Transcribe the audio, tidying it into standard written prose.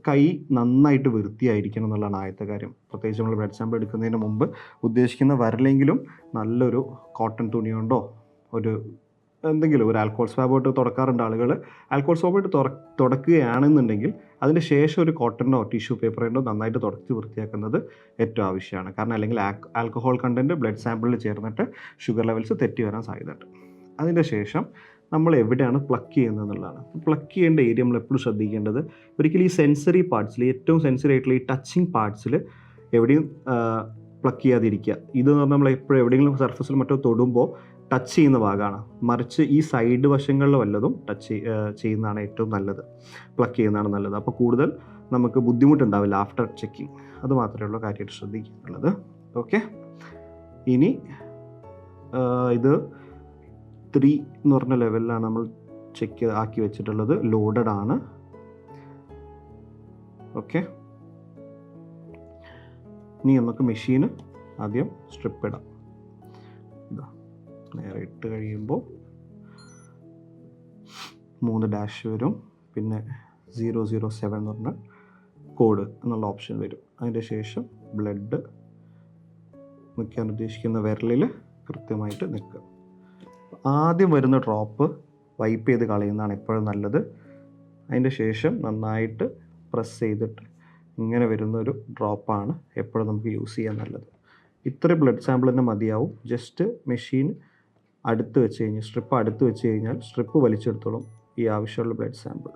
കൈ നന്നായിട്ട് വൃത്തിയായിരിക്കണം എന്നുള്ളതാണ് ആദ്യത്തെ കാര്യം. പ്രത്യേകിച്ച് നമ്മൾ ബ്ലഡ് സാമ്പിൾ എടുക്കുന്നതിന് മുമ്പ് ഉദ്ദേശിക്കുന്ന വരലെങ്കിലും നല്ലൊരു കോട്ടൺ തുണി കൊണ്ടോ എന്തെങ്കിലും ഒരു ആൽക്കോൾ സ്വാബായിട്ട് തുടക്കാറുണ്ട് ആളുകൾ. ആൽക്കോൾ സ്വാബായിട്ട് തുടക്കുകയാണെന്നുണ്ടെങ്കിൽ അതിന് ശേഷം ഒരു കോട്ടണോ ടിഷ്യൂ പേപ്പറിൻ്റോ നന്നായിട്ട് തുടച്ച് വൃത്തിയാക്കുന്നത് ഏറ്റവും ആവശ്യമാണ്. കാരണം അല്ലെങ്കിൽ ആൽക്കഹോൾ കണ്ടൻറ്റ് ബ്ലഡ് സാമ്പിളിൽ ചേർന്നിട്ട് ഷുഗർ ലെവൽസ് തെറ്റി വരാൻ സാധ്യതയുണ്ട്. അതിൻ്റെ ശേഷം നമ്മൾ എവിടെയാണ് പ്ലക്ക് ചെയ്യുന്നത് എന്നുള്ളതാണ്. പ്ലക്ക് ചെയ്യേണ്ട ഏരിയ നമ്മൾ എപ്പോഴും ശ്രദ്ധിക്കേണ്ടത്, ഒരിക്കലും ഈ സെൻസറി പാർട്സിൽ, ഏറ്റവും സെൻസറി ആയിട്ടുള്ള ഈ ടച്ചിങ് പാർട്സിൽ എവിടെയും പ്ലക്ക് ചെയ്യാതിരിക്കുക. ഇതെന്ന് പറഞ്ഞാൽ നമ്മൾ എപ്പോഴും എവിടെയെങ്കിലും സർഫസിൽ മറ്റോ തൊടുമ്പോൾ ടച്ച് ചെയ്യുന്ന ഭാഗമാണ്. മറിച്ച് ഈ സൈഡ് വശങ്ങളിൽ വല്ലതും ടച്ച് ചെയ്യുന്നതാണ് ഏറ്റവും നല്ലത്, പ്ലക്ക് ചെയ്യുന്നതാണ് നല്ലത്. അപ്പോൾ കൂടുതൽ നമുക്ക് ബുദ്ധിമുട്ടുണ്ടാവില്ല ആഫ്റ്റർ ചെക്കിങ്. അത് മാത്രമേ ഉള്ളൂ കാര്യമായിട്ട് ശ്രദ്ധിക്കാനുള്ളത്. ഓക്കെ, ഇനി ഇത് 3 എന്ന് പറഞ്ഞ ലെവലിലാണ് നമ്മൾ ചെക്ക് ആക്കി വെച്ചിട്ടുള്ളത്. ലോഡഡ് ആണ്. ഓക്കെ, ഇനി നമുക്ക് മെഷീന് ആദ്യം സ്ട്രിപ്പ് ഇടാം. ഇതാ നേരെ ഇട്ട് കഴിയുമ്പോൾ 3 ഡാഷ് വരും, പിന്നെ 007 എന്ന് പറഞ്ഞ കോഡ് എന്നുള്ള ഓപ്ഷൻ വരും. അതിൻ്റെ ശേഷം ബ്ലഡ് നിൽക്കാൻ ഉദ്ദേശിക്കുന്ന വിരലിൽ കൃത്യമായിട്ട് നിൽക്കുക. ആദ്യം വരുന്ന ഡ്രോപ്പ് വൈപ്പ് ചെയ്ത് കളയുന്നതാണ് എപ്പോഴും നല്ലത്. അതിൻ്റെ ശേഷം നന്നായിട്ട് പ്രസ് ചെയ്തിട്ട് ഇങ്ങനെ വരുന്നൊരു ഡ്രോപ്പാണ് എപ്പോഴും നമുക്ക് യൂസ് ചെയ്യാൻ നല്ലത്. ഇത്രയും ബ്ലഡ് സാമ്പിൾ തന്നെ മതിയാവും. ജസ്റ്റ് മെഷീൻ അടുത്ത് വെച്ച് കഴിഞ്ഞാൽ, സ്ട്രിപ്പ് അടുത്ത് വെച്ച് കഴിഞ്ഞാൽ സ്ട്രിപ്പ് വലിച്ചെടുത്തോളും ഈ ആവശ്യമുള്ള ബ്ലഡ് സാമ്പിൾ.